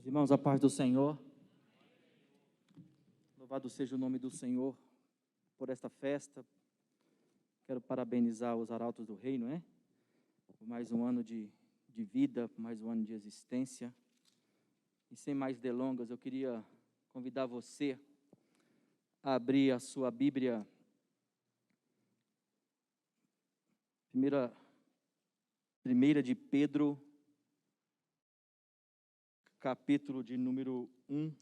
Meus irmãos, a paz do Senhor. Louvado seja o nome do Senhor por esta festa. Quero parabenizar os arautos do reino, por mais um ano de vida, por mais um ano de existência. E sem mais delongas, eu queria convidar você a abrir a sua Bíblia, primeira de Pedro, capítulo de número 1.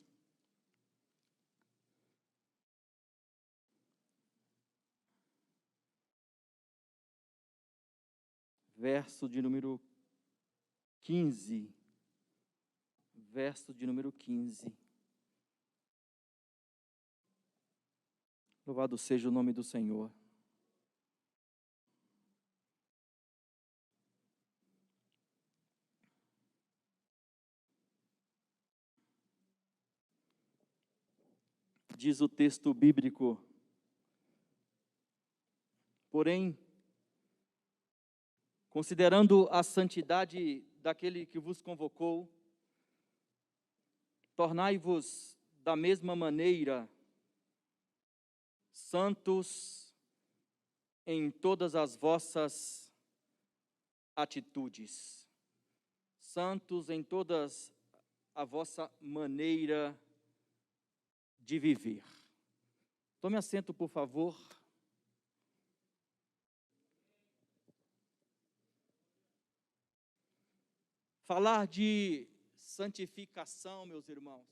Verso de número 15. Verso de número 15. Louvado seja o nome do Senhor. Diz o texto bíblico: porém, considerando a santidade daquele que vos convocou, tornai-vos da mesma maneira santos em todas as vossas atitudes. Santos em todas a vossa maneira de viver. Tome assento, por favor. Falar de santificação, meus irmãos.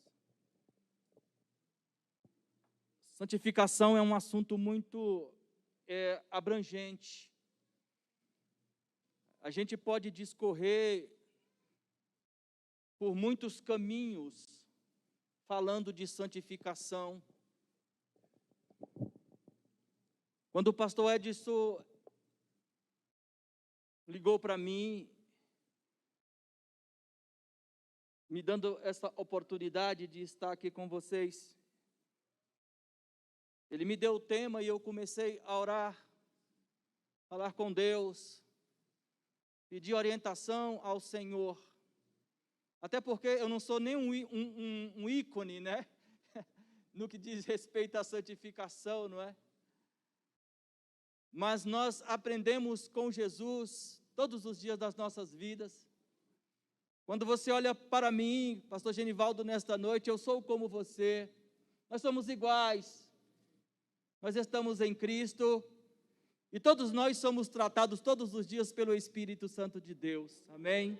Santificação é um assunto muito abrangente. A gente pode discorrer por muitos caminhos falando de santificação. Quando o pastor Edson ligou para mim, me dando essa oportunidade de estar aqui com vocês, ele me deu o tema e eu comecei a orar, falar com Deus, pedir orientação ao Senhor. Até porque eu não sou nem um ícone, no que diz respeito à santificação, não é? Mas nós aprendemos com Jesus todos os dias das nossas vidas. Quando você olha para mim, pastor Genivaldo, nesta noite, eu sou como você, nós somos iguais, nós estamos em Cristo, e todos nós somos tratados todos os dias pelo Espírito Santo de Deus, amém?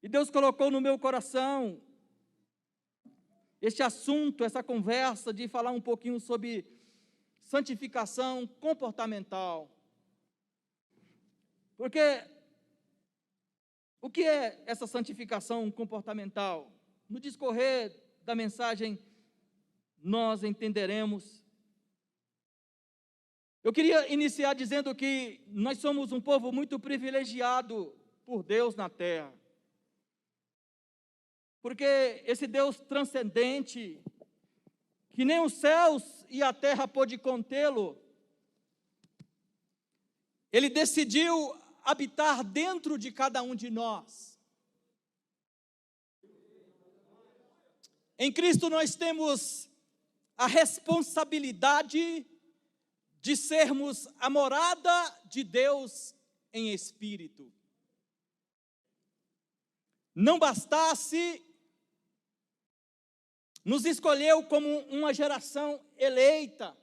E Deus colocou no meu coração este assunto, essa conversa de falar um pouquinho sobre santificação comportamental. Porque o que é essa santificação comportamental? No discorrer da mensagem, nós entenderemos. Eu queria iniciar dizendo que nós somos um povo muito privilegiado por Deus na terra. Porque esse Deus transcendente, que nem os céus e a terra pôde contê-lo, Ele decidiu habitar dentro de cada um de nós. Em Cristo nós temos a responsabilidade de sermos a morada de Deus em espírito. Não bastasse, nos escolheu como uma geração eleita.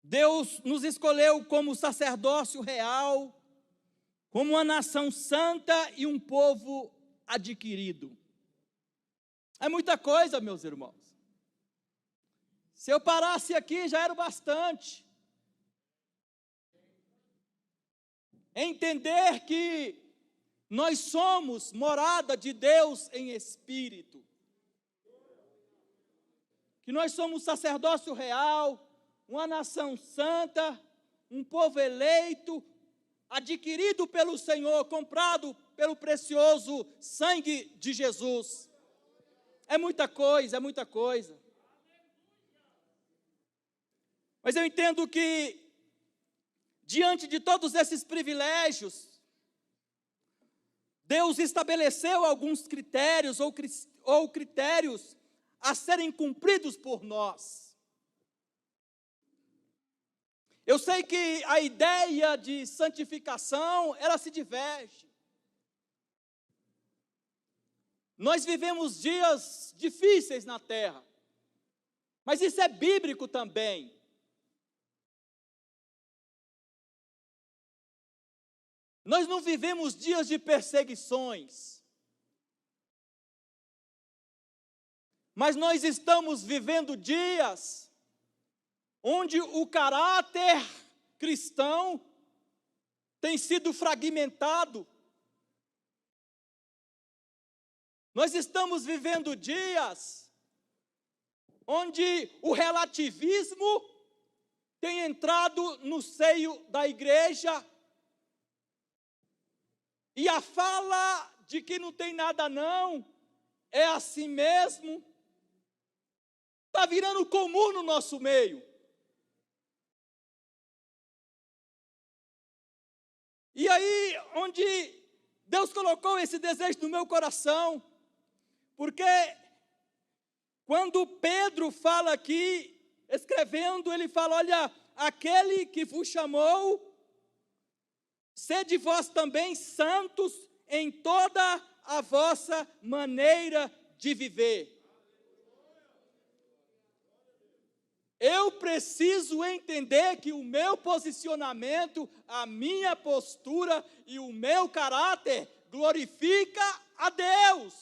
Deus nos escolheu como sacerdócio real, como uma nação santa e um povo adquirido. É muita coisa, meus irmãos. Se eu parasse aqui, já era o bastante. Entender que nós somos morada de Deus em espírito. Que nós somos sacerdócio real, uma nação santa, um povo eleito, adquirido pelo Senhor, comprado pelo precioso sangue de Jesus. É muita coisa, é muita coisa. Mas eu entendo que, diante de todos esses privilégios, Deus estabeleceu alguns critérios ou critérios a serem cumpridos por nós. Eu sei que a ideia de santificação, ela se diverge. Nós vivemos dias difíceis na terra, mas isso é bíblico também. Nós não vivemos dias de perseguições, mas nós estamos vivendo dias onde o caráter cristão tem sido fragmentado. Nós estamos vivendo dias onde o relativismo tem entrado no seio da igreja e a fala de que não tem nada não, é assim mesmo, está virando comum no nosso meio. E aí, onde Deus colocou esse desejo no meu coração, porque quando Pedro fala aqui, escrevendo, ele fala, olha, aquele que vos chamou, sede vós também santos em toda a vossa maneira de viver. Eu preciso entender que o meu posicionamento, a minha postura e o meu caráter glorifica a Deus.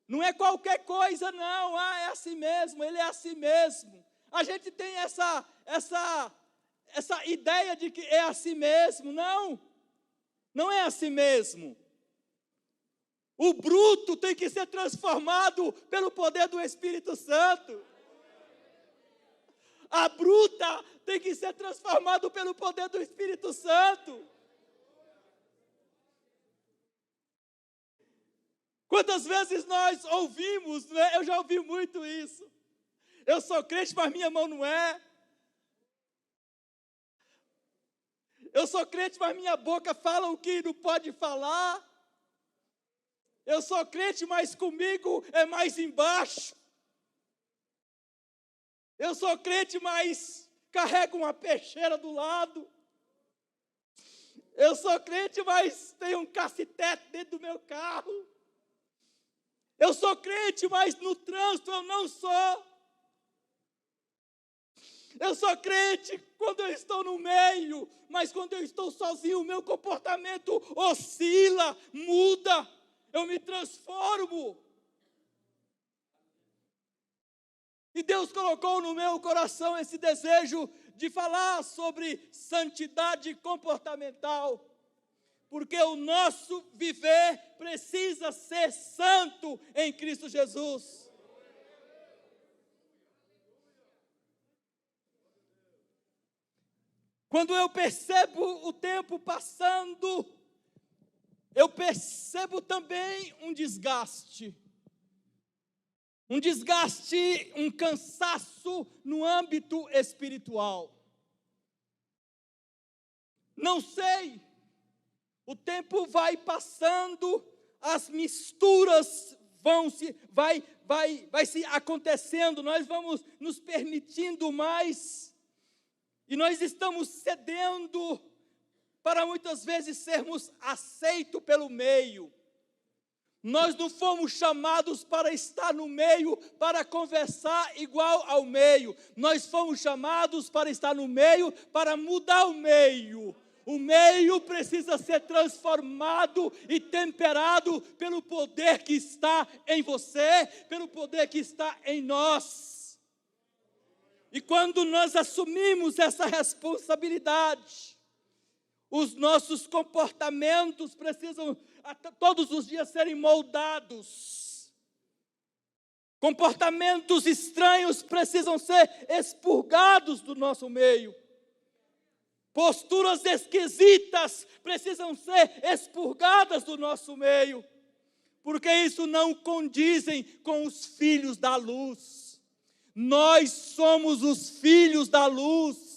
Não é qualquer coisa não, é assim mesmo, ele é assim mesmo. A gente tem essa ideia de que é assim mesmo, não é assim mesmo. O bruto tem que ser transformado pelo poder do Espírito Santo. A bruta tem que ser transformada pelo poder do Espírito Santo. Quantas vezes nós ouvimos, né? Eu já ouvi muito isso. Eu sou crente, mas minha mão não é. Eu sou crente, mas minha boca fala o que não pode falar. Eu sou crente, mas comigo é mais embaixo. Eu sou crente, mas carrego uma peixeira do lado. Eu sou crente, mas tenho um cacetete dentro do meu carro. Eu sou crente, mas no trânsito eu não sou. Eu sou crente quando eu estou no meio, mas quando eu estou sozinho, o meu comportamento oscila, muda. Eu me transformo. E Deus colocou no meu coração esse desejo de falar sobre santidade comportamental, porque o nosso viver precisa ser santo em Cristo Jesus. Quando eu percebo o tempo passando, eu percebo também um desgaste, um cansaço no âmbito espiritual. Não sei, o tempo vai passando, as misturas vai se acontecendo, nós vamos nos permitindo mais, e nós estamos cedendo para muitas vezes sermos aceitos pelo meio. Nós não fomos chamados para estar no meio, para conversar igual ao meio. Nós fomos chamados para estar no meio, para mudar o meio. O meio precisa ser transformado e temperado pelo poder que está em você, pelo poder que está em nós. E quando nós assumimos essa responsabilidade, os nossos comportamentos precisam todos os dias serem moldados. Comportamentos estranhos precisam ser expurgados do nosso meio. Posturas esquisitas precisam ser expurgadas do nosso meio, porque isso não condizem com os filhos da luz. Nós somos os filhos da luz.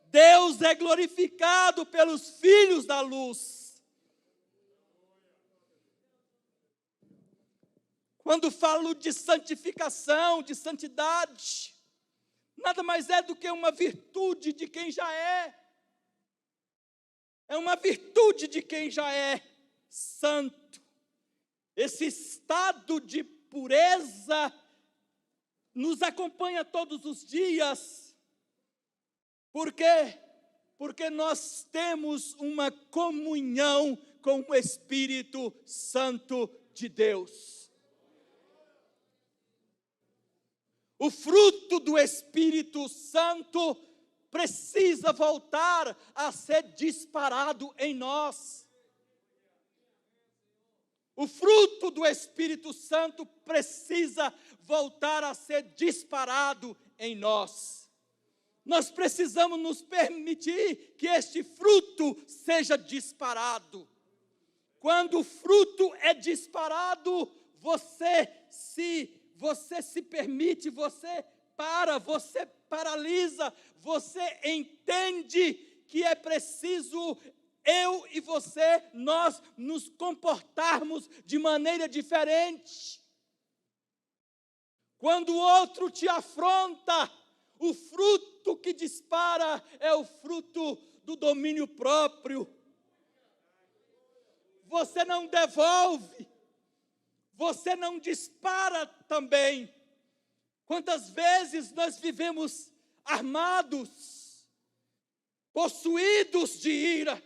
Deus é glorificado pelos filhos da luz. Quando falo de santificação, de santidade, nada mais é do que uma virtude de quem já é. É uma virtude de quem já é santo. Esse estado de pureza nos acompanha todos os dias. Por quê? Porque nós temos uma comunhão com o Espírito Santo de Deus. O fruto do Espírito Santo precisa voltar a ser disparado em nós. O fruto do Espírito Santo precisa voltar a ser disparado em nós. Nós precisamos nos permitir que este fruto seja disparado. Quando o fruto é disparado, você se permite, você paralisa, você entende que é preciso eu e você, nós nos comportarmos de maneira diferente. Quando o outro te afronta, o fruto que dispara é o fruto do domínio próprio. Você não devolve, você não dispara também. Quantas vezes nós vivemos armados, possuídos de ira,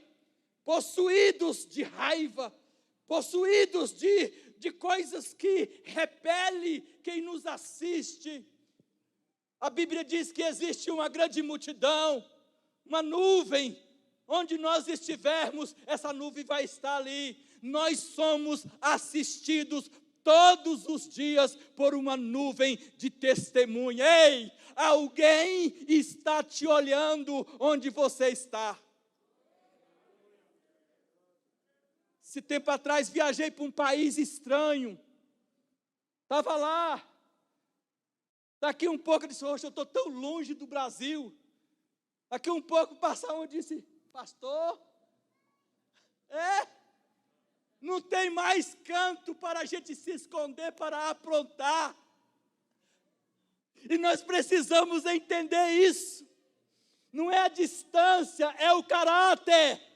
possuídos de raiva, possuídos de coisas que repelem quem nos assiste. A Bíblia diz que existe uma grande multidão, uma nuvem, onde nós estivermos, essa nuvem vai estar ali. Nós somos assistidos todos os dias por uma nuvem de testemunha. Ei, alguém está te olhando onde você está. Esse tempo atrás viajei para um país estranho. Estava lá. Daqui um pouco eu disse, eu estou tão longe do Brasil. Daqui um pouco passaram e disse, pastor, não tem mais canto para a gente se esconder, para aprontar. E nós precisamos entender isso. Não é a distância, é o caráter.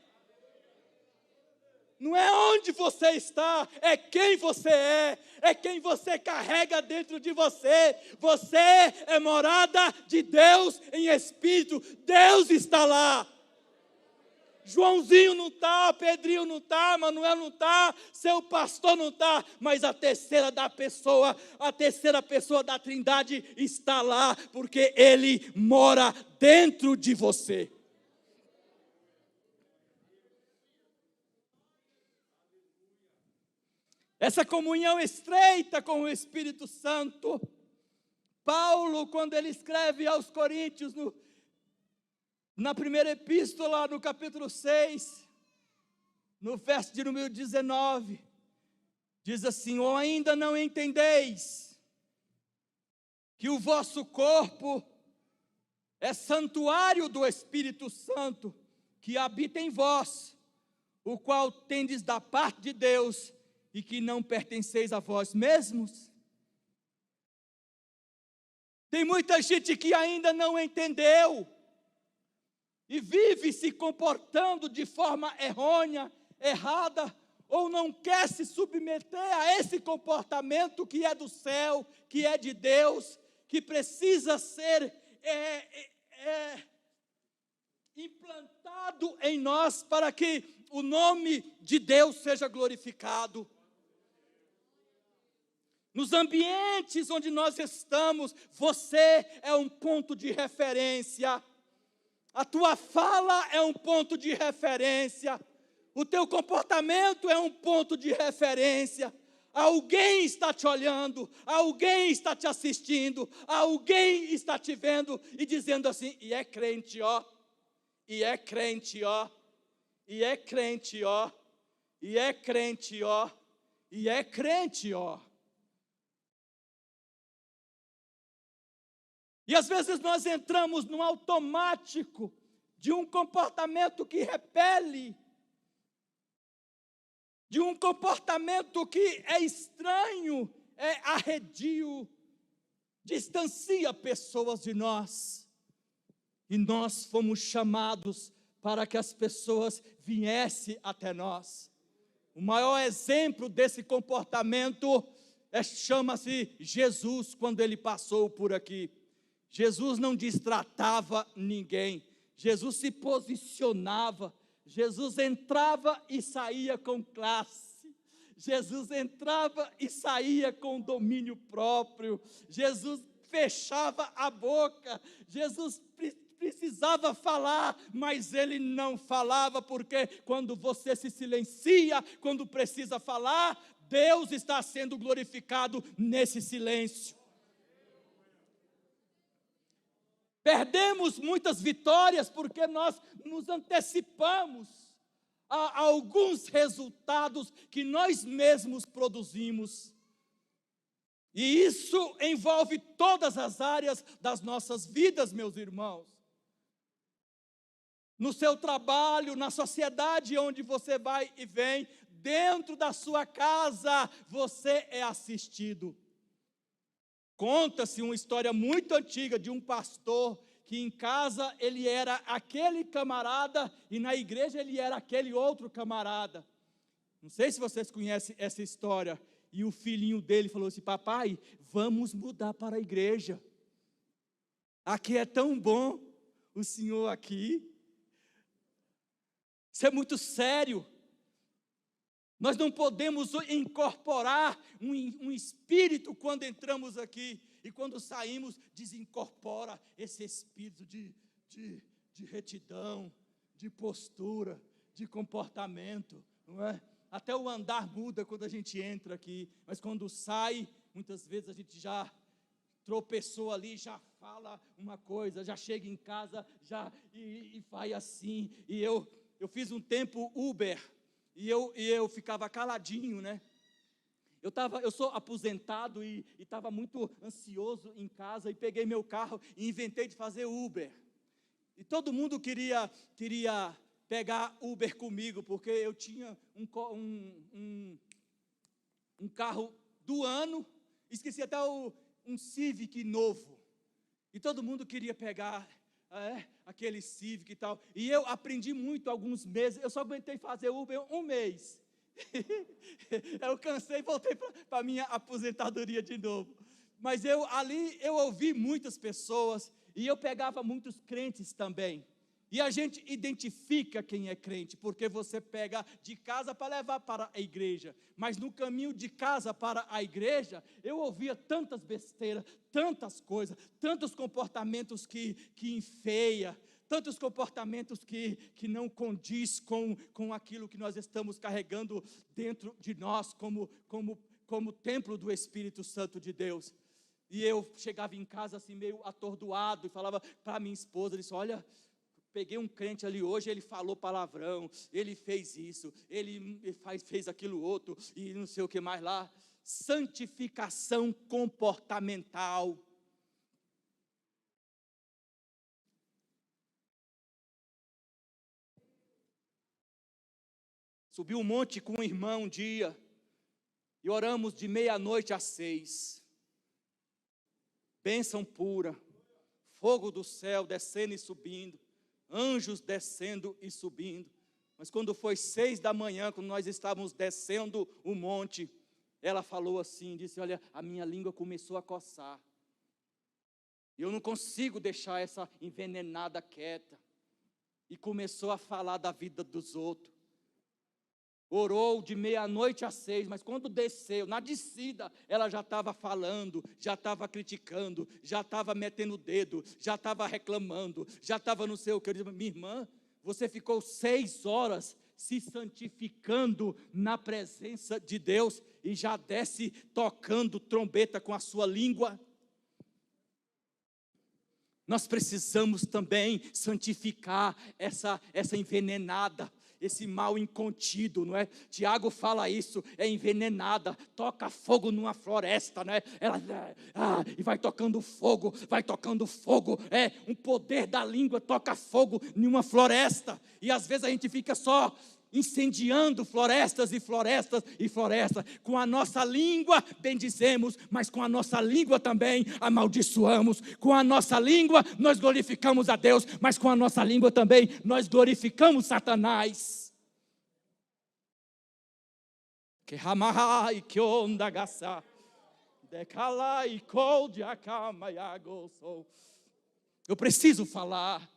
Não é onde você está, é quem você é quem você carrega dentro de você. Você é morada de Deus em espírito, Deus está lá. Joãozinho não está, Pedrinho não está, Manuel não está, seu pastor não está, mas a terceira pessoa da Trindade está lá, porque Ele mora dentro de você. Essa comunhão estreita com o Espírito Santo, Paulo, quando ele escreve aos Coríntios, na primeira epístola, no capítulo 6, no verso de número 19, diz assim, ou ainda não entendeis que o vosso corpo é santuário do Espírito Santo, que habita em vós, o qual tendes da parte de Deus, e que não pertenceis a vós mesmos? Tem muita gente que ainda não entendeu, e vive se comportando de forma errônea, errada, ou não quer se submeter a esse comportamento que é do céu, que é de Deus, que precisa ser implantado em nós para que o nome de Deus seja glorificado. Nos ambientes onde nós estamos, você é um ponto de referência. A tua fala é um ponto de referência. O teu comportamento é um ponto de referência. Alguém está te olhando, alguém está te assistindo, alguém está te vendo e dizendo assim, e é crente, ó, e é crente, ó, e é crente, ó, e é crente, ó, e é crente, ó. E às vezes nós entramos num automático de um comportamento que repele, de um comportamento que é estranho, é arredio, distancia pessoas de nós. E nós fomos chamados para que as pessoas viessem até nós. O maior exemplo desse comportamento chama-se Jesus, quando ele passou por aqui. Jesus não destratava ninguém, Jesus se posicionava, Jesus entrava e saía com classe, Jesus entrava e saía com domínio próprio, Jesus fechava a boca, Jesus precisava falar, mas ele não falava, porque quando você se silencia, quando precisa falar, Deus está sendo glorificado nesse silêncio. Perdemos muitas vitórias porque nós nos antecipamos a alguns resultados que nós mesmos produzimos. E isso envolve todas as áreas das nossas vidas, meus irmãos. No seu trabalho, na sociedade onde você vai e vem, dentro da sua casa, você é assistido. Conta-se uma história muito antiga de um pastor que em casa ele era aquele camarada e na igreja ele era aquele outro camarada. Não sei se vocês conhecem essa história. E o filhinho dele falou assim: papai, vamos mudar para a igreja. Aqui é tão bom, o senhor aqui. Isso é muito sério. Nós não podemos incorporar um espírito quando entramos aqui. E quando saímos, desincorpora esse espírito de retidão, de postura, de comportamento, não é? Até o andar muda quando a gente entra aqui, mas quando sai, muitas vezes a gente já tropeçou ali, já fala uma coisa, já chega em casa, e vai assim. E eu fiz um tempo Uber, e eu ficava caladinho, né? Eu sou aposentado e estava muito ansioso em casa, e peguei meu carro e inventei de fazer Uber. E todo mundo queria pegar Uber comigo, porque eu tinha um carro do ano, esqueci até um Civic novo, e todo mundo queria pegar aquele Civic e tal, e eu aprendi muito alguns meses, eu só aguentei fazer Uber um mês, eu cansei e voltei para a minha aposentadoria de novo, mas ali eu ouvi muitas pessoas, e eu pegava muitos crentes também. E a gente identifica quem é crente, porque você pega de casa para levar para a igreja. Mas no caminho de casa para a igreja, eu ouvia tantas besteiras, tantas coisas, tantos comportamentos que enfeia, tantos comportamentos que não condiz com aquilo que nós estamos carregando dentro de nós, como templo do Espírito Santo de Deus. E eu chegava em casa assim meio atordoado, e falava para minha esposa, disse: olha, peguei um crente ali hoje, ele falou palavrão, ele fez isso, ele fez aquilo outro, e não sei o que mais lá. Santificação comportamental. Subi um monte com um irmão um dia, e oramos de 12:30 às 6. Bênção pura, fogo do céu descendo e subindo, anjos descendo e subindo. Mas quando foi 6 da manhã, quando nós estávamos descendo o monte, ela falou assim, disse: olha, a minha língua começou a coçar, eu não consigo deixar essa envenenada quieta. E começou a falar da vida dos outros. Orou de 12:30 às 6, mas quando desceu, na descida, ela já estava falando, já estava criticando, já estava metendo o dedo, já estava reclamando, já estava não sei o que. Eu disse: minha irmã, você ficou 6 horas se santificando na presença de Deus e já desce tocando trombeta com a sua língua? Nós precisamos também santificar essa envenenada, esse mal incontido, não é? Tiago fala isso, é envenenada, toca fogo numa floresta, né? Ela, e vai tocando fogo, um poder da língua toca fogo em uma floresta, e às vezes a gente fica só incendiando florestas e florestas e florestas. Com a nossa língua bendizemos, mas com a nossa língua também amaldiçoamos. Com a nossa língua nós glorificamos a Deus, mas com a nossa língua também nós glorificamos Satanás. Que ramai que onda gassa, decalai cold acama yagoso. Eu preciso falar.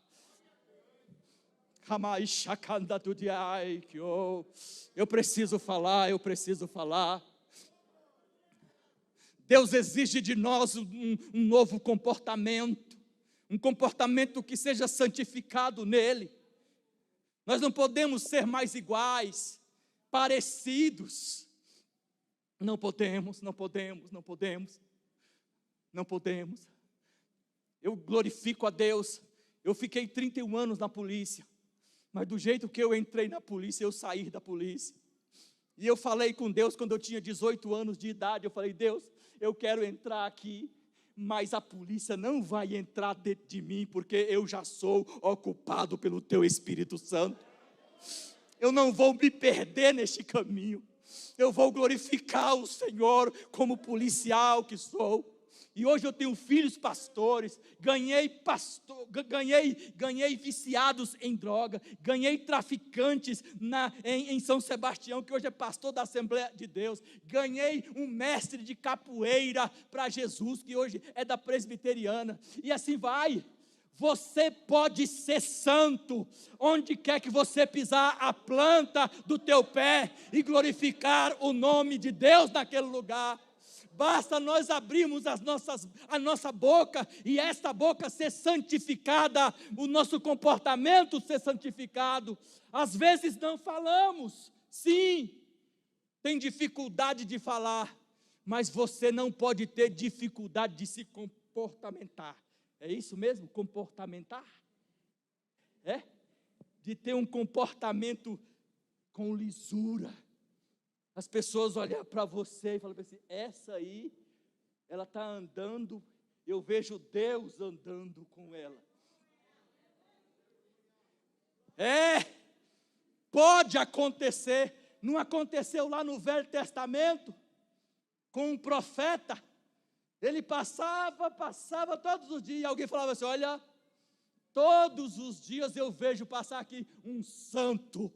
Eu preciso falar. Deus exige de nós um novo comportamento, um comportamento que seja santificado nele. Nós não podemos ser mais iguais, parecidos. Não podemos. Eu glorifico a Deus. Eu fiquei 31 anos na polícia. Mas do jeito que eu entrei na polícia, eu saí da polícia. E eu falei com Deus quando eu tinha 18 anos de idade. Eu falei, Deus, eu quero entrar aqui, mas a polícia não vai entrar dentro de mim, porque eu já sou ocupado pelo Teu Espírito Santo. Eu não vou me perder neste caminho. Eu vou glorificar o Senhor como policial que sou. E hoje eu tenho filhos pastores, ganhei viciados em droga, ganhei traficantes em São Sebastião, que hoje é pastor da Assembleia de Deus, ganhei um mestre de capoeira para Jesus, que hoje é da presbiteriana, e assim vai. Você pode ser santo, onde quer que você pisar a planta do teu pé, e glorificar o nome de Deus naquele lugar. Basta nós abrirmos a nossa boca, e esta boca ser santificada, o nosso comportamento ser santificado. Às vezes não falamos, sim, tem dificuldade de falar, mas você não pode ter dificuldade de se comportamentar. É isso mesmo? Comportamentar? É? De ter um comportamento com lisura. As pessoas olham para você e falam assim, essa aí, ela está andando, eu vejo Deus andando com ela. Pode acontecer, não aconteceu lá no Velho Testamento, com um profeta, ele passava todos os dias, e alguém falava assim, olha, todos os dias eu vejo passar aqui um santo,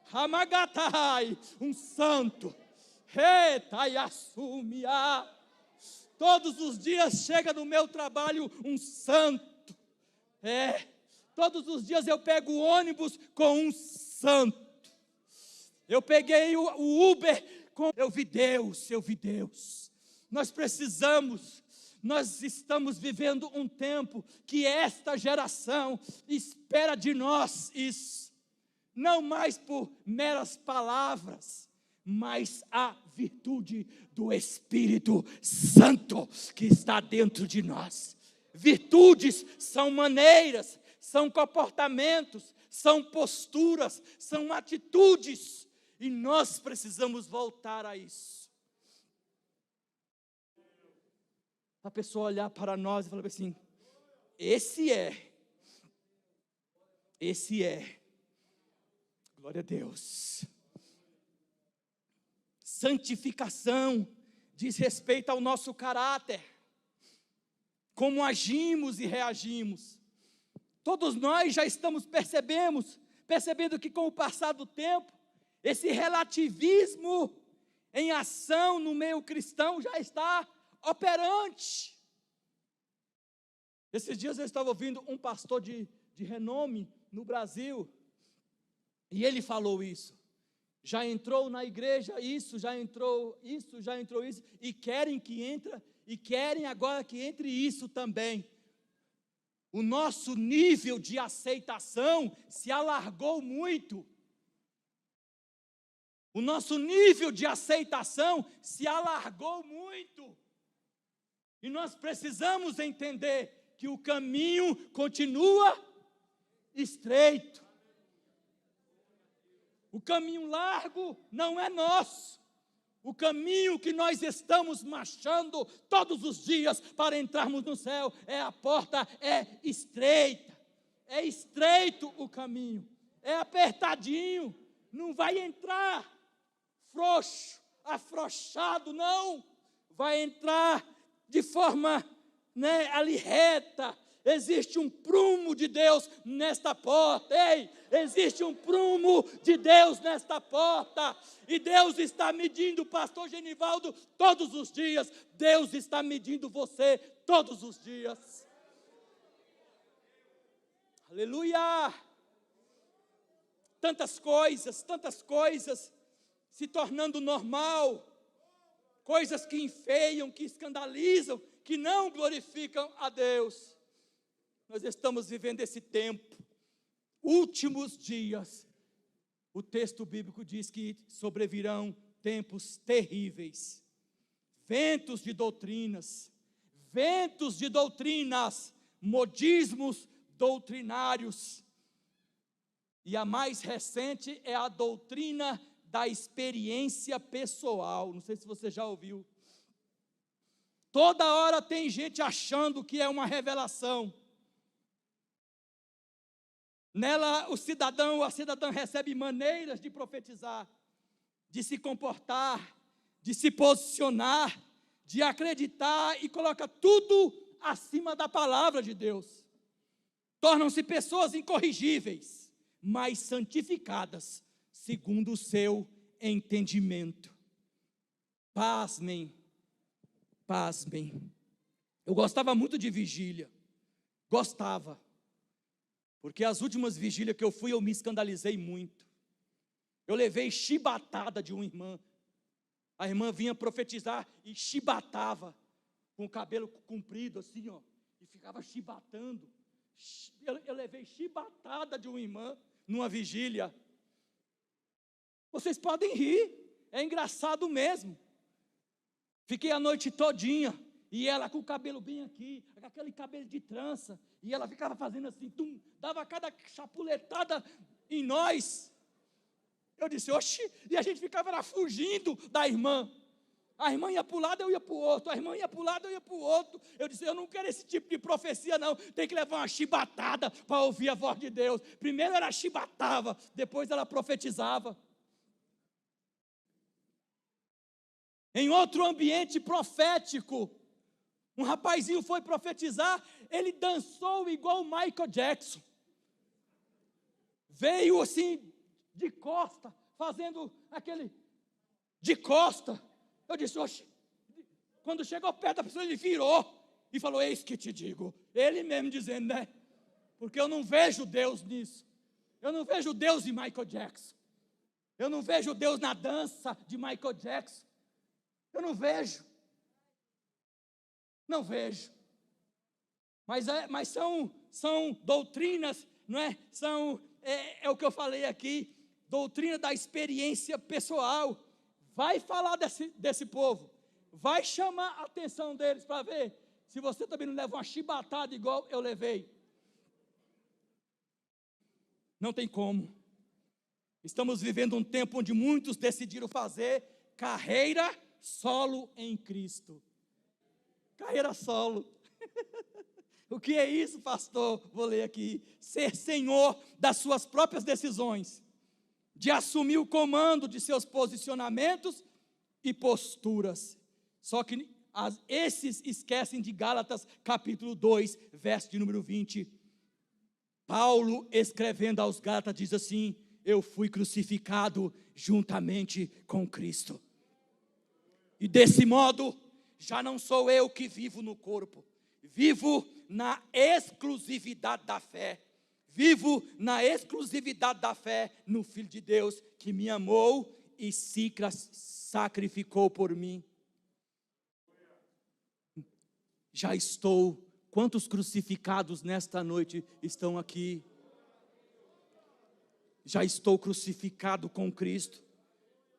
Ramagatai, um santo, Retaiassumia. Todos os dias chega no meu trabalho um santo. Todos os dias eu pego o ônibus com um santo. Eu peguei o Uber com. Eu vi Deus. Nós estamos vivendo um tempo que esta geração espera de nós isso. Não mais por meras palavras, mas a virtude do Espírito Santo que está dentro de nós. Virtudes são maneiras, são comportamentos, são posturas, são atitudes, e nós precisamos voltar a isso. A pessoa olhar para nós e falar assim, esse é. Glória a Deus. Santificação diz respeito ao nosso caráter, como agimos e reagimos. Todos nós já estamos percebendo que com o passar do tempo, esse relativismo em ação no meio cristão já está operante. Esses dias eu estava ouvindo um pastor de renome no Brasil, e ele falou isso. Já entrou na igreja isso, já entrou isso, e querem agora que entre isso também. O nosso nível de aceitação se alargou muito. E nós precisamos entender que o caminho continua estreito. O caminho largo não é nosso. O caminho que nós estamos marchando todos os dias para entrarmos no céu, a porta é estreita. É estreito o caminho, é apertadinho, não vai entrar frouxo, afrouxado, não. Vai entrar de forma, ali reta. Existe um prumo de Deus nesta porta. Ei, existe um prumo de Deus nesta porta. E Deus está medindo o pastor Genivaldo todos os dias. Deus está medindo você todos os dias. Aleluia! Tantas coisas se tornando normal. Coisas que enfeiam, que escandalizam, que não glorificam a Deus. Nós estamos vivendo esse tempo, últimos dias. O texto bíblico diz que sobrevirão tempos terríveis, ventos de doutrinas, modismos doutrinários. E a mais recente é a doutrina da experiência pessoal. Não sei se você já ouviu. Toda hora tem gente achando que é uma revelação. Nela, o cidadão ou a cidadã recebe maneiras de profetizar, de se comportar, de se posicionar, de acreditar e coloca tudo acima da palavra de Deus. Tornam-se pessoas incorrigíveis, mas santificadas, segundo o seu entendimento. Pasmem. Eu gostava muito de vigília. Gostava. Porque as últimas vigílias que eu fui, eu me escandalizei muito. Eu levei chibatada de uma irmã. A irmã vinha profetizar e chibatava, com o cabelo comprido assim, e ficava chibatando. Eu levei chibatada de uma irmã numa vigília. Vocês podem rir, é engraçado mesmo. Fiquei a noite todinha, e ela com o cabelo bem aqui, com aquele cabelo de trança, e ela ficava fazendo assim, dava cada chapuletada em nós. Eu disse, oxi, e a gente ficava lá fugindo da irmã. A irmã ia para um lado, eu ia para o outro. A irmã ia para um lado, eu ia para o outro. Eu disse, eu não quero esse tipo de profecia não. Tem que levar uma chibatada para ouvir a voz de Deus. Primeiro ela chibatava, depois ela profetizava. Em outro ambiente profético, um rapazinho foi profetizar, ele dançou igual o Michael Jackson. Veio assim, de costa, fazendo aquele de costa. Eu disse, oxe, quando chegou perto da pessoa, ele virou e falou, eis que te digo. Ele mesmo dizendo, né? Porque eu não vejo Deus nisso. Eu não vejo Deus em Michael Jackson. Eu não vejo Deus na dança de Michael Jackson. Eu não vejo. Não vejo. Mas são doutrinas, não é? É o que eu falei aqui, doutrina da experiência pessoal. Vai falar desse povo, vai chamar a atenção deles para ver se você também não leva uma chibatada igual eu levei. Não tem como. Estamos vivendo um tempo onde muitos decidiram fazer carreira solo em Cristo. Carreira solo. O que é isso, pastor? Vou ler aqui. Ser senhor das suas próprias decisões, de assumir o comando de seus posicionamentos e posturas. Só que esses esquecem de Gálatas capítulo 2, verso de número 20. Paulo, escrevendo aos Gálatas, diz assim, eu fui crucificado juntamente com Cristo. E desse modo, já não sou eu que vivo no corpo, vivo na exclusividade da fé. Vivo na exclusividade da fé no Filho de Deus, que me amou e se sacrificou por mim. Já estou. Quantos crucificados nesta noite estão aqui? Já estou crucificado com Cristo.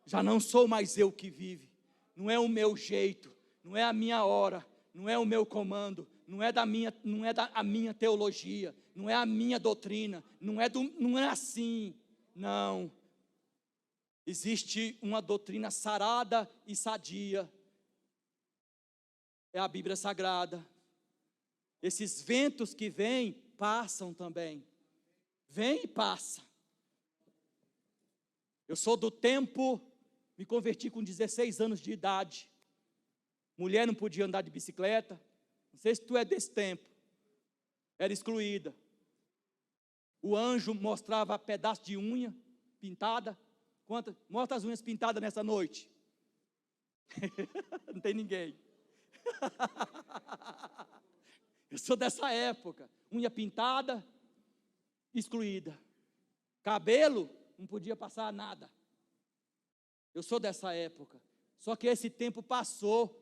Já não sou mais eu que vive. Não é o meu jeito, não é a minha hora, não é o meu comando, não é a minha teologia, não é a minha doutrina, não é assim, não. existe uma doutrina sarada e sadia. É a Bíblia Sagrada. Esses ventos que vêm, passam também. Vem e passa. Eu sou do tempo, me converti com 16 anos de idade. Mulher não podia andar de bicicleta. Não sei se tu é desse tempo. Era excluída. O anjo mostrava pedaço de unha pintada. Mostra as unhas pintadas nessa noite. Não tem ninguém. Eu sou dessa época. Unha pintada, excluída. Cabelo, não podia passar nada. Eu sou dessa época. Só que esse tempo passou.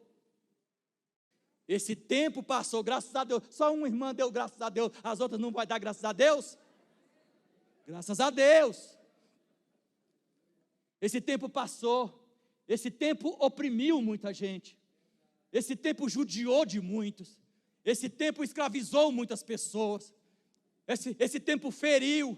Esse tempo passou, graças a Deus. Só uma irmã deu graças a Deus, as outras não vai dar graças a Deus? Graças a Deus. Esse tempo passou. Esse tempo oprimiu muita gente. Esse tempo judiou de muitos. Esse tempo escravizou muitas pessoas. Esse tempo feriu.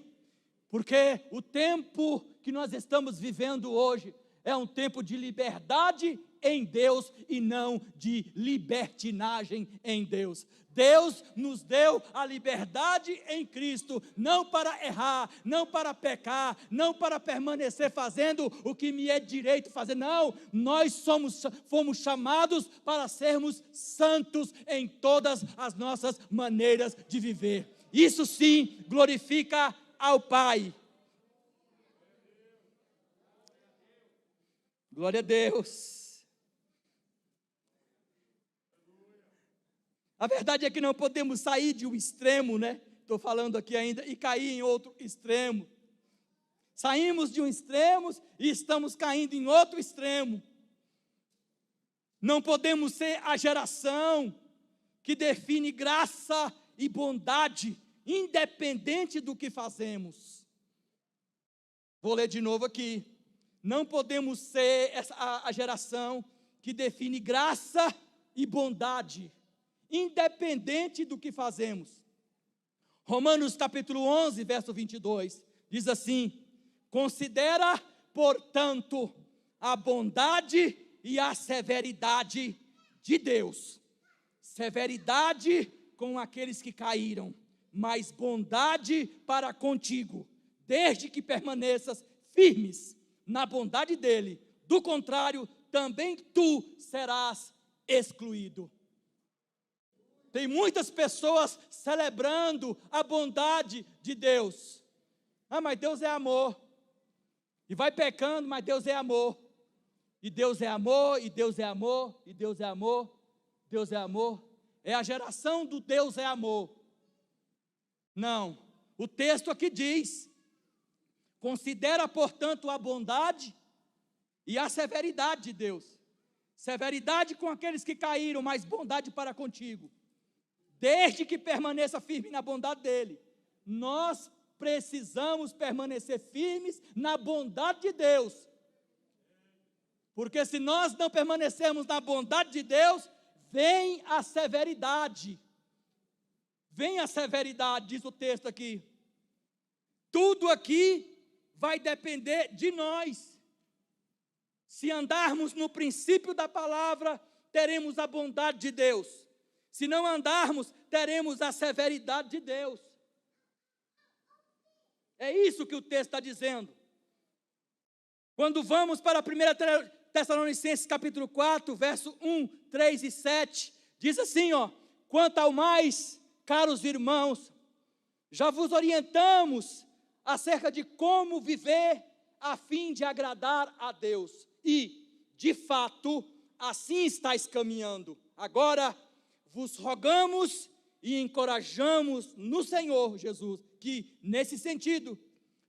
Porque o tempo que nós estamos vivendo hoje é um tempo de liberdade em Deus e não de libertinagem em Deus. Deus nos deu a liberdade em Cristo, não para errar, não para pecar, não para permanecer fazendo o que me é direito fazer, não. Nós fomos chamados para sermos santos em todas as nossas maneiras de viver. Isso sim glorifica ao Pai. Glória a Deus. A verdade é que não podemos sair de um extremo, né? Estou falando aqui ainda, e cair em outro extremo. Saímos de um extremo e estamos caindo em outro extremo. Não podemos ser a geração que define graça e bondade, independente do que fazemos. Vou ler de novo aqui. Não podemos ser a geração que define graça e bondade, independente do que fazemos. Romanos capítulo 11, verso 22, diz assim: considera, portanto, a bondade e a severidade de Deus. Severidade com aqueles que caíram, mas bondade para contigo, desde que permaneças firmes na bondade dele. Do contrário, também tu serás excluído. Tem muitas pessoas celebrando a bondade de Deus. Ah, mas Deus é amor. E vai pecando, mas Deus é amor. E Deus é amor, e Deus é amor, e Deus é amor, Deus é amor. É a geração do Deus é amor. Não, o texto aqui diz: considera, portanto, a bondade e a severidade de Deus. Severidade com aqueles que caíram, mas bondade para contigo, desde que permaneça firme na bondade dele. Nós precisamos permanecer firmes na bondade de Deus, porque se nós não permanecermos na bondade de Deus, vem a severidade. Vem a severidade, diz o texto aqui. Tudo aqui vai depender de nós. Se andarmos no princípio da palavra, teremos a bondade de Deus. Se não andarmos, teremos a severidade de Deus. É isso que o texto está dizendo. Quando vamos para 1 Tessalonicenses capítulo 4, verso 1, 3 e 7, diz assim, ó: quanto ao mais, caros irmãos, já vos orientamos acerca de como viver a fim de agradar a Deus. E, de fato, assim estáis caminhando. Agora, vos rogamos e encorajamos no Senhor Jesus, que, nesse sentido,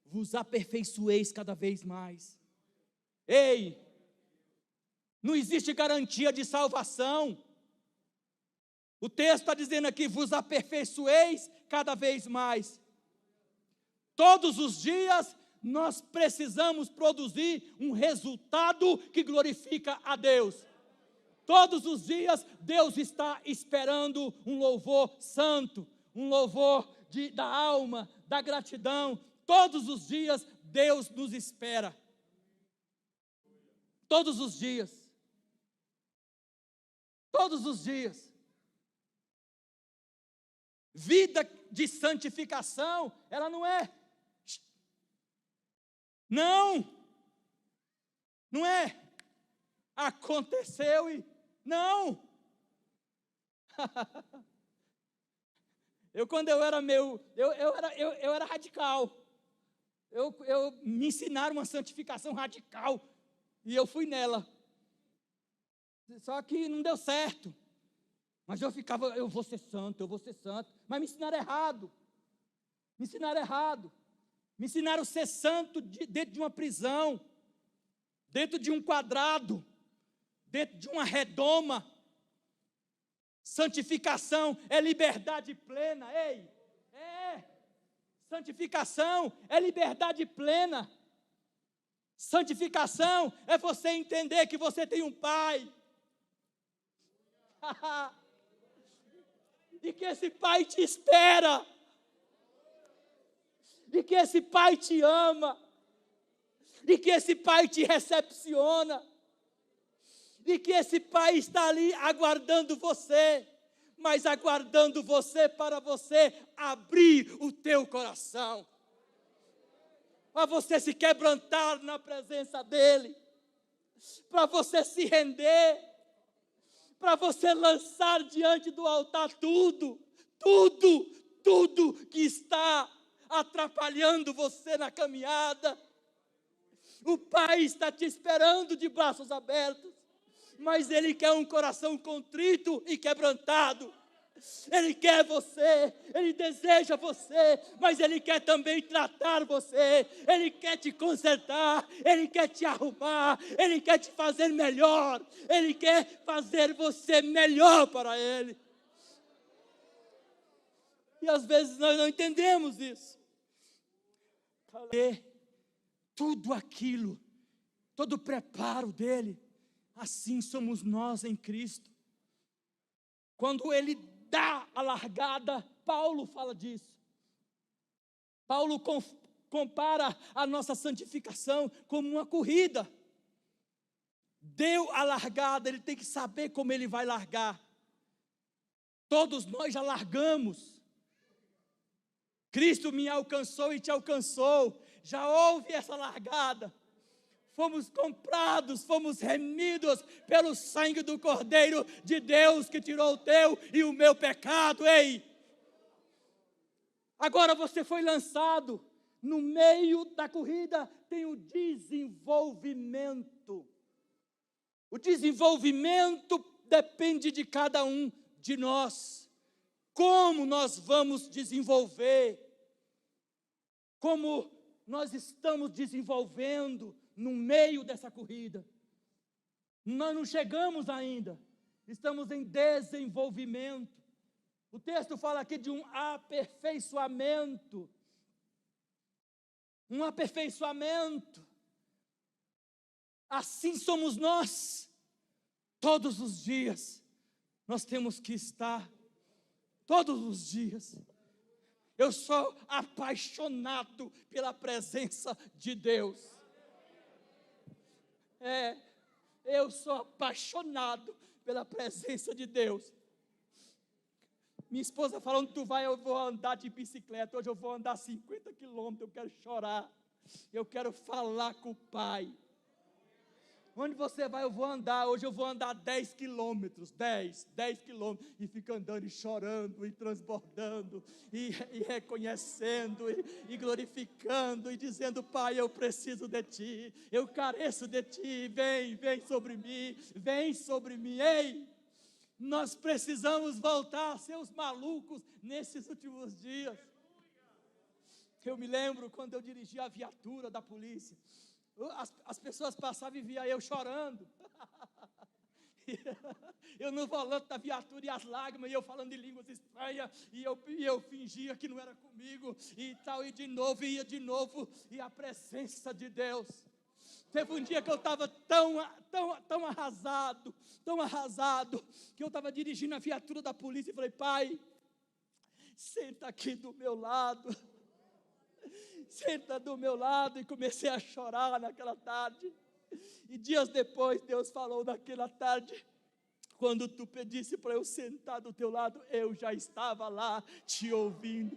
vos aperfeiçoeis cada vez mais. Ei, não existe garantia de salvação. O texto está dizendo aqui: vos aperfeiçoeis cada vez mais. Todos os dias nós precisamos produzir um resultado que glorifica a Deus. Todos os dias Deus está esperando um louvor santo, um louvor da alma, da gratidão. Todos os dias Deus nos espera. Todos os dias. Todos os dias. Vida de santificação, ela não é. Não é. Aconteceu e não. Quando eu era eu era radical. Me ensinaram uma santificação radical e eu fui nela. Só que não deu certo. Mas eu ficava, eu vou ser santo. Mas me ensinaram errado. Me ensinaram a ser santo dentro de uma prisão, dentro de um quadrado, dentro de uma redoma. Santificação é liberdade plena. Santificação é liberdade plena. Santificação é você entender que você tem um Pai. E que esse Pai te espera. E que esse Pai te ama. E que esse Pai te recepciona. E que esse Pai está ali aguardando você. Mas aguardando você para você abrir o teu coração. Para você se quebrantar na presença dEle. Para você se render. Para você lançar diante do altar tudo que está atrapalhando você na caminhada. O Pai está te esperando de braços abertos, mas Ele quer um coração contrito e quebrantado. Ele quer você, Ele deseja você, mas Ele quer também tratar você, Ele quer te consertar, Ele quer te arrumar, Ele quer te fazer melhor, Ele quer fazer você melhor para Ele. E às vezes nós não entendemos isso. E tudo aquilo, todo o preparo dele, assim somos nós em Cristo. Quando Ele dá a largada, Paulo fala disso. Paulo compara a nossa santificação como uma corrida. Deu a largada, ele tem que saber como ele vai largar. Todos nós já largamos. Cristo me alcançou e te alcançou. Já houve essa largada. Fomos comprados, fomos remidos pelo sangue do Cordeiro de Deus que tirou o teu e o meu pecado. Agora você foi lançado. No meio da corrida tem o desenvolvimento. O desenvolvimento depende de cada um de nós. Como nós vamos desenvolver? Como nós estamos desenvolvendo no meio dessa corrida? Nós não chegamos ainda, estamos em desenvolvimento. O texto fala aqui de um aperfeiçoamento. Um aperfeiçoamento. Assim somos nós. Todos os dias nós temos que estar. Todos os dias. Eu sou apaixonado pela presença de Deus. Eu sou apaixonado pela presença de Deus. Minha esposa falando, eu vou andar de bicicleta, hoje eu vou andar 50 quilômetros, eu quero chorar, eu quero falar com o Pai. Onde você vai? Eu vou andar, hoje eu vou andar 10 quilômetros, 10 quilômetros, e fico andando e chorando, e transbordando, e reconhecendo, e glorificando, e dizendo, Pai, eu preciso de Ti, eu careço de Ti, vem sobre mim, nós precisamos voltar a ser os malucos nesses últimos dias. Eu me lembro quando eu dirigia a viatura da polícia, as pessoas passavam e via eu chorando. Eu no volante da viatura e as lágrimas, e eu falando em línguas estranhas, e eu fingia que não era comigo, e tal, e de novo, e a presença de Deus. Teve um dia que eu estava tão arrasado, que eu estava dirigindo a viatura da polícia e falei, Pai, senta aqui do meu lado. Senta do meu lado, e comecei a chorar naquela tarde. E dias depois, Deus falou naquela tarde: quando tu pedisse para eu sentar do teu lado, eu já estava lá te ouvindo.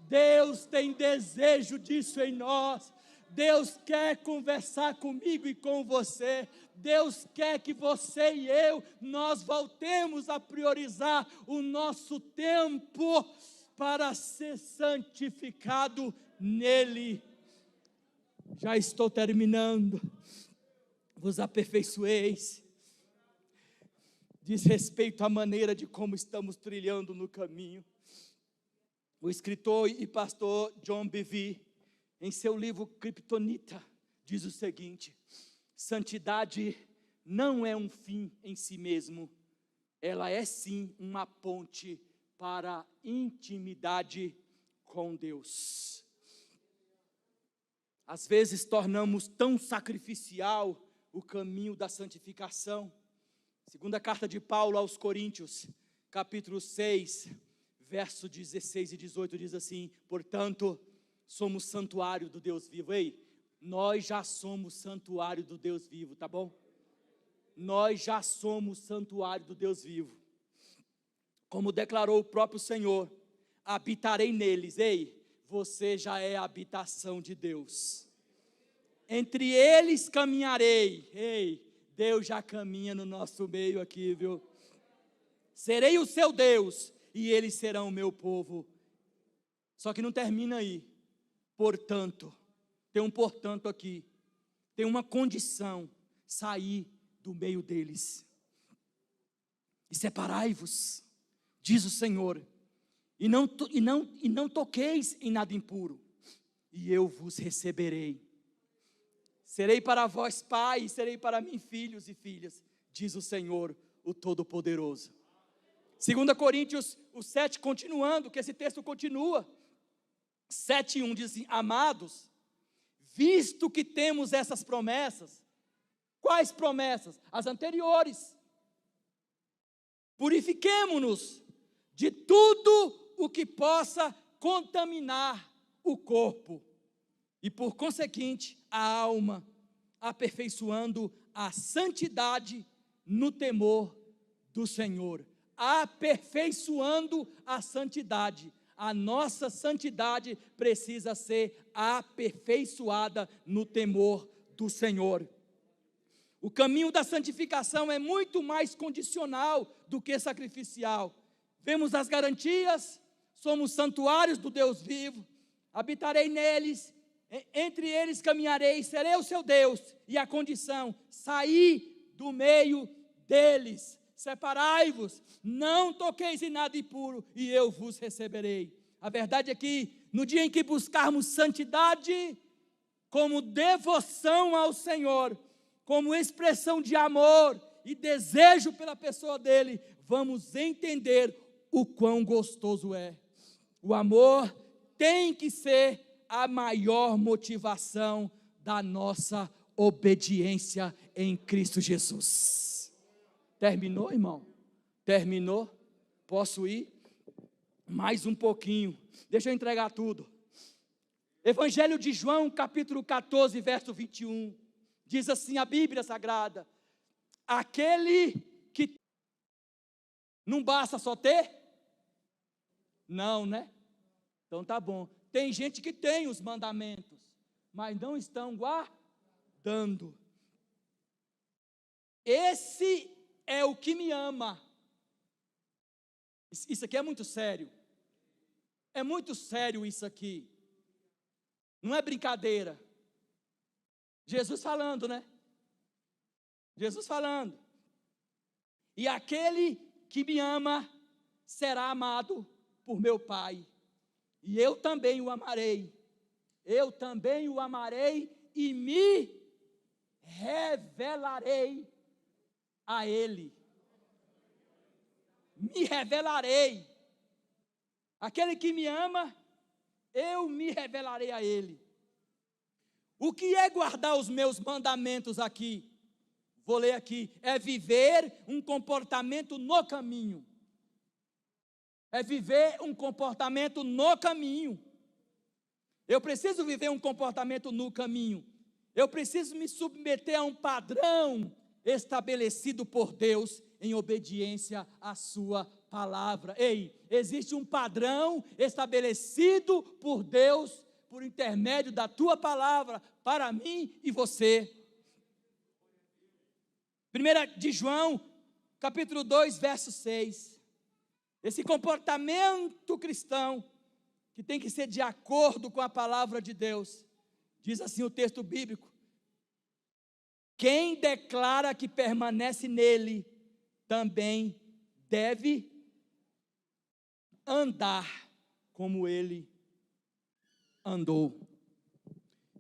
Deus tem desejo disso em nós. Deus quer conversar comigo e com você. Deus quer que você e eu, nós voltemos a priorizar o nosso tempo para ser santificado nele. Já estou terminando. Vos aperfeiçoeis. Diz respeito à maneira de como estamos trilhando no caminho. O escritor e pastor John Bevere, em seu livro Kryptonita, diz o seguinte: santidade não é um fim em si mesmo, ela é sim uma ponte para a intimidade com Deus. Às vezes tornamos tão sacrificial o caminho da santificação. Segunda carta de Paulo aos Coríntios, capítulo 6, verso 16 e 18, diz assim: portanto, somos santuário do Deus vivo. Ei, nós já somos santuário do Deus vivo, tá bom? Nós já somos santuário do Deus vivo. Como declarou o próprio Senhor: habitarei neles. Ei, você já é a habitação de Deus. Entre eles caminharei. Ei, Deus já caminha no nosso meio aqui, viu? Serei o seu Deus e eles serão o meu povo. Só que não termina aí. Portanto, tem um portanto aqui. Tem uma condição: sair do meio deles. E separai-vos, diz o Senhor, e não toqueis em nada impuro, e eu vos receberei. Serei para vós pai, e serei para mim filhos e filhas, diz o Senhor, o Todo-Poderoso. 2 Coríntios, o 7, continuando, que esse texto continua. 7:1 diz assim: amados, visto que temos essas promessas. Quais promessas? As anteriores. Purifiquemo-nos de tudo o que possa contaminar o corpo e, por conseguinte, a alma, aperfeiçoando a santidade no temor do Senhor. Aperfeiçoando a santidade. A nossa santidade precisa ser aperfeiçoada no temor do Senhor. O caminho da santificação é muito mais condicional do que sacrificial. Vemos as garantias: somos santuários do Deus vivo, habitarei neles, entre eles caminharei, serei o seu Deus. E a condição: sair do meio deles. Separai-vos, não toqueis em nada impuro, e eu vos receberei. A verdade é que, no dia em que buscarmos santidade, como devoção ao Senhor, como expressão de amor e desejo pela pessoa dele, vamos entender o quão gostoso é. O amor tem que ser a maior motivação da nossa obediência em Cristo Jesus. Terminou, irmão? Terminou? Posso ir? Mais um pouquinho. Deixa eu entregar tudo. Evangelho de João, capítulo 14, verso 21. Diz assim a Bíblia Sagrada: aquele que... Não basta só ter? Não, né? Então tá bom. Tem gente que tem os mandamentos, mas não estão guardando. Esse é o que me ama. Isso aqui é muito sério. É muito sério isso aqui. Não é brincadeira. Jesus falando, né? Jesus falando. E aquele que me ama será amado por meu Pai. E eu também o amarei. Eu também o amarei e me revelarei a ele. Me revelarei. Aquele que me ama, eu me revelarei a ele. O que é guardar os meus mandamentos aqui? Vou ler aqui. É viver um comportamento no caminho. É viver um comportamento no caminho. Eu preciso viver um comportamento no caminho. Eu preciso me submeter a um padrão estabelecido por Deus em obediência à sua palavra. Ei, existe um padrão estabelecido por Deus por intermédio da tua palavra para mim e você. 1 de João, capítulo 2, verso 6. Esse comportamento cristão que tem que ser de acordo com a palavra de Deus. Diz assim o texto bíblico: quem declara que permanece nele, também deve andar como ele andou.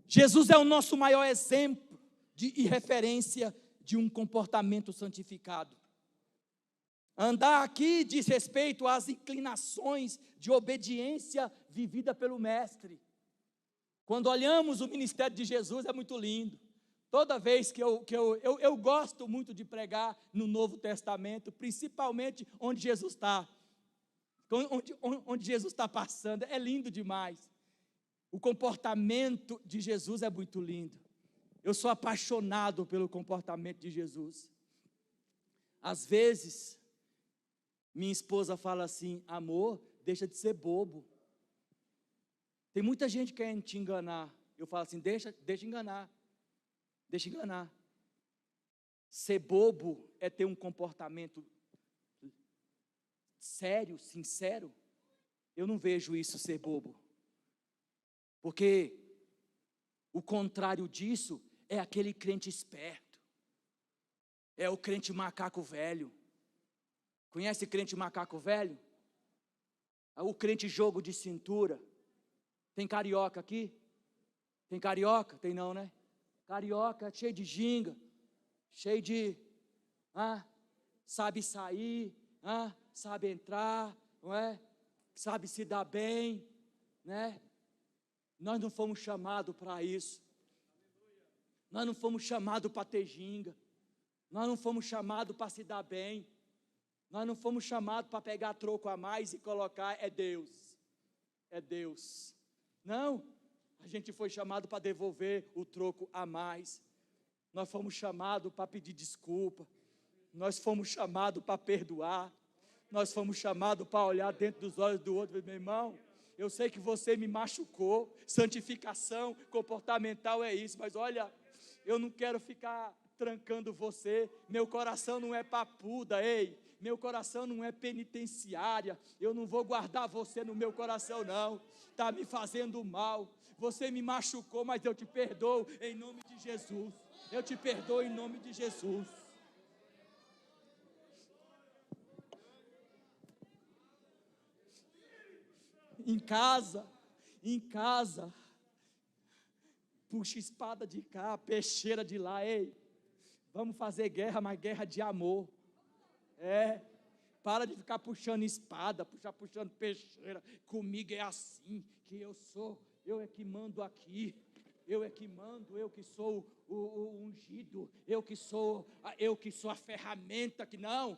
Jesus é o nosso maior exemplo e referência de um comportamento santificado. Andar aqui diz respeito às inclinações de obediência vivida pelo Mestre. Quando olhamos o ministério de Jesus, é muito lindo. Toda vez que eu gosto muito de pregar no Novo Testamento, principalmente onde Jesus está, onde Jesus está passando, é lindo demais. O comportamento de Jesus é muito lindo. Eu sou apaixonado pelo comportamento de Jesus. Às vezes, minha esposa fala assim: amor, deixa de ser bobo. Tem muita gente querendo te enganar. Eu falo assim: deixa enganar. Deixa enganar. Ser bobo é ter um comportamento sério, sincero. Eu não vejo isso ser bobo. Porque o contrário disso é aquele crente esperto. É o crente macaco velho. Conhece crente macaco velho? O crente jogo de cintura. Tem carioca aqui? Tem carioca? Tem não, né? Carioca cheio de ginga, cheio de, sabe sair, sabe entrar, não é? Sabe se dar bem, né? Nós não fomos chamados para isso. Nós não fomos chamados para ter ginga. Nós não fomos chamados para se dar bem. Nós não fomos chamados para pegar troco a mais e colocar, é Deus. É Deus. Não. A gente foi chamado para devolver o troco a mais. Nós fomos chamados para pedir desculpa. Nós fomos chamados para perdoar. Nós fomos chamados para olhar dentro dos olhos do outro. Meu irmão, eu sei que você me machucou. Santificação comportamental é isso. Mas olha, eu não quero ficar trancando você. Meu coração não é papuda, ei. Meu coração não é penitenciária. Eu não vou guardar você no meu coração, não. Está me fazendo mal. Você me machucou, mas eu te perdoo em nome de Jesus. Eu te perdoo em nome de Jesus. Em casa, puxa espada de cá, peixeira de lá, ei. Vamos fazer guerra, mas guerra de amor. Para de ficar puxando espada, puxando peixeira. Comigo é assim que eu sou. Eu é que mando aqui, eu é que mando, eu que sou o ungido, eu que sou a ferramenta que não.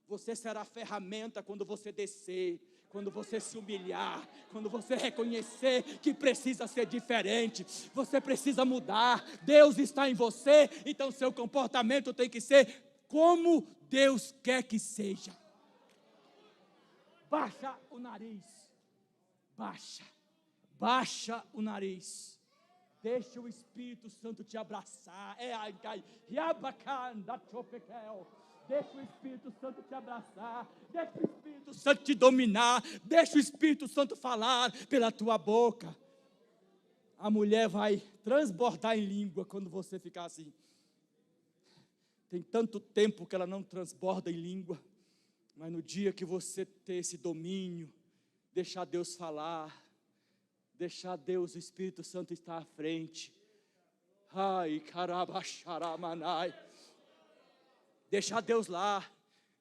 Você será a ferramenta quando você descer, quando você se humilhar, quando você reconhecer que precisa ser diferente, você precisa mudar, Deus está em você, então seu comportamento tem que ser como Deus quer que seja. Baixa o nariz. Baixa o nariz. Deixa o Espírito Santo te abraçar. Deixa o Espírito Santo te abraçar. Deixa o Espírito Santo te dominar. Deixa o Espírito Santo falar pela tua boca. A mulher vai transbordar em língua quando você ficar assim. Tem tanto tempo que ela não transborda em língua. Mas no dia que você ter esse domínio, deixar Deus falar, deixar Deus, o Espírito Santo estar à frente. Ai, carabaxaramanai. Deixar Deus lá.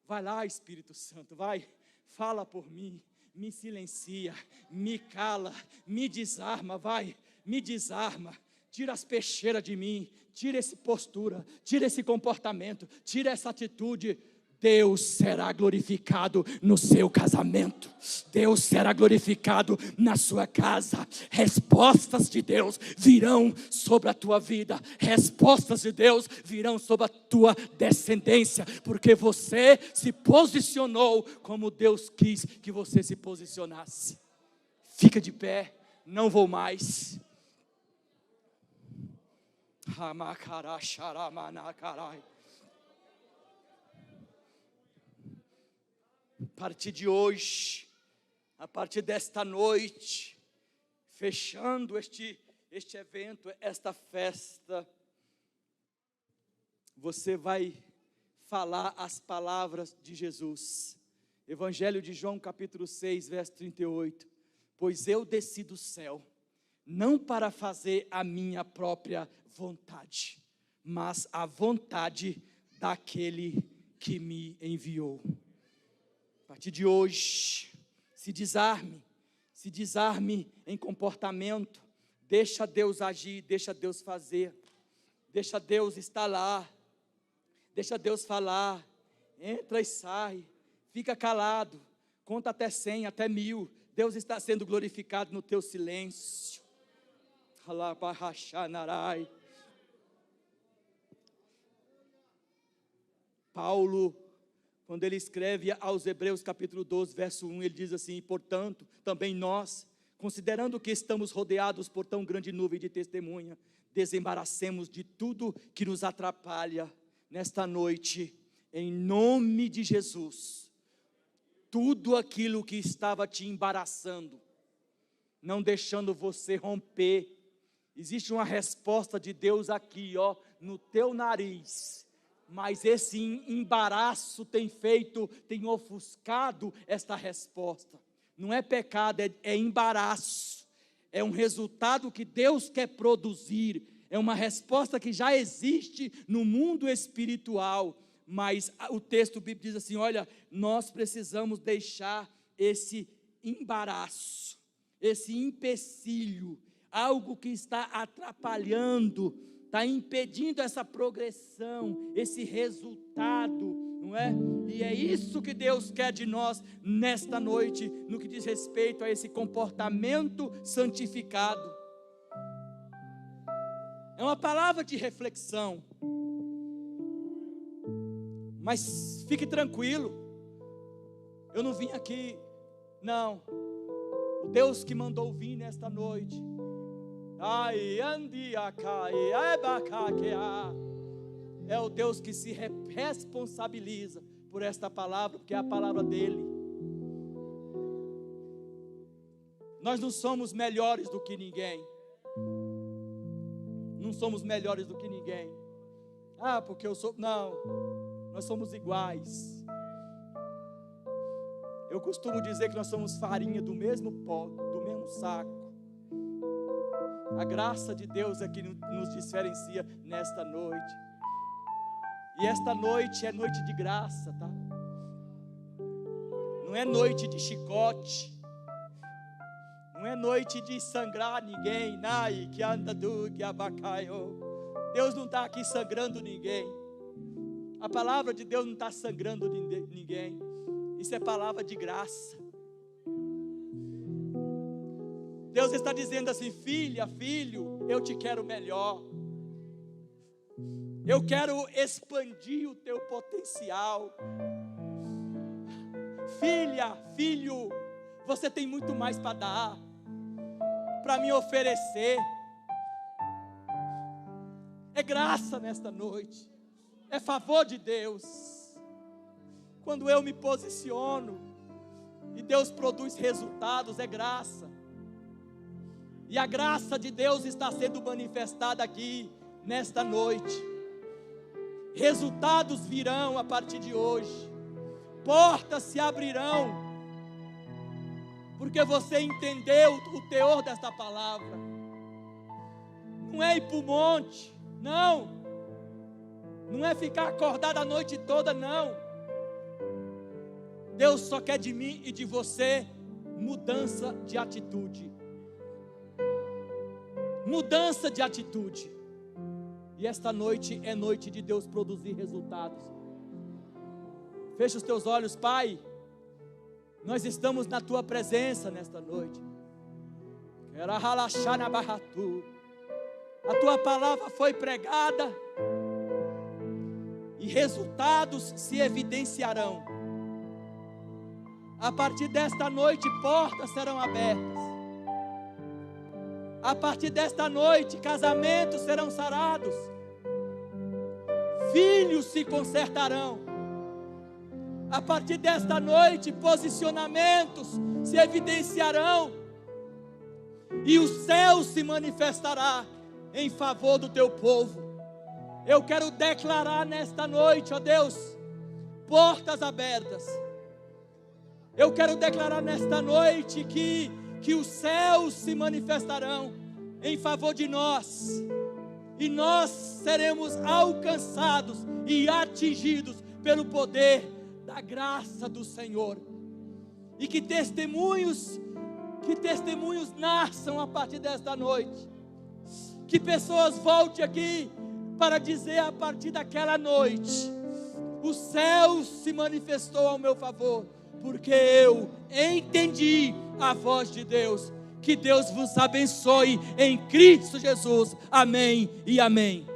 Vai lá, Espírito Santo, vai. Fala por mim, me silencia, me cala, me desarma, vai. Me desarma. Tira as peixeiras de mim. Tira essa postura, tira esse comportamento, tira essa atitude. Deus será glorificado no seu casamento. Deus será glorificado na sua casa. Respostas de Deus virão sobre a tua vida. Respostas de Deus virão sobre a tua descendência. Porque você se posicionou como Deus quis que você se posicionasse. Fica de pé, não vou mais. A partir de hoje, a partir desta noite, fechando este evento, esta festa, você vai falar as palavras de Jesus. Evangelho de João, capítulo 6, verso 38. Pois eu desci do céu, não para fazer a minha própria vontade, mas a vontade daquele que me enviou. A partir de hoje, se desarme em comportamento, deixa Deus agir, deixa Deus fazer, deixa Deus estar lá, deixa Deus falar, entra e sai, fica calado, conta até 100, até 1000, Deus está sendo glorificado no teu silêncio. Paulo, quando ele escreve aos Hebreus capítulo 12, verso 1, ele diz assim: portanto, também nós, considerando que estamos rodeados por tão grande nuvem de testemunha, desembaracemos de tudo que nos atrapalha nesta noite, em nome de Jesus, tudo aquilo que estava te embaraçando, não deixando você romper. Existe uma resposta de Deus aqui, no teu nariz. Mas esse embaraço tem ofuscado esta resposta. Não é pecado, é embaraço. É um resultado que Deus quer produzir. É uma resposta que já existe no mundo espiritual. Mas o texto bíblico diz assim: olha, nós precisamos deixar esse embaraço, esse empecilho, algo que está atrapalhando, está impedindo essa progressão, esse resultado, não é? E é isso que Deus quer de nós nesta noite, no que diz respeito a esse comportamento santificado. É uma palavra de reflexão, mas fique tranquilo, eu não vim aqui, não, o Deus que mandou vir nesta noite, é o Deus que se responsabiliza por esta palavra, porque é a palavra dele. Nós não somos melhores do que ninguém. Não somos melhores do que ninguém. Porque eu sou... Não, nós somos iguais. Eu costumo dizer que nós somos farinha do mesmo pó, do mesmo saco. A graça de Deus é que nos diferencia nesta noite. E esta noite é noite de graça, tá? Não é noite de chicote. Não é noite de sangrar ninguém. Deus não está aqui sangrando ninguém. A palavra de Deus não está sangrando ninguém. Isso é palavra de graça. Deus está dizendo assim: filha, filho, eu te quero melhor. Eu quero expandir o teu potencial. Filha, filho, você tem muito mais para dar, para me oferecer. É graça nesta noite, é favor de Deus. Quando eu me posiciono e Deus produz resultados, é graça. E a graça de Deus está sendo manifestada aqui nesta noite. Resultados virão a partir de hoje. Portas se abrirão. Porque você entendeu o teor desta palavra. Não é ir para o monte, não. Não é ficar acordado a noite toda, não. Deus só quer de mim e de você mudança de atitude. Mudança de atitude. E esta noite é noite de Deus produzir resultados. Fecha os teus olhos, Pai. Nós estamos na tua presença nesta noite. A tua palavra foi pregada e resultados se evidenciarão. A partir desta noite, portas serão abertas. A partir desta noite, casamentos serão sarados. Filhos se consertarão. A partir desta noite, posicionamentos se evidenciarão. E o céu se manifestará em favor do teu povo. Eu quero declarar nesta noite, ó Deus, portas abertas. Eu quero declarar nesta noite que os céus se manifestarão em favor de nós. E nós seremos alcançados e atingidos pelo poder da graça do Senhor. E que testemunhos nasçam a partir desta noite. Que pessoas voltem aqui para dizer a partir daquela noite: o céu se manifestou ao meu favor, porque eu entendi a voz de Deus. Que Deus vos abençoe em Cristo Jesus. Amém e amém.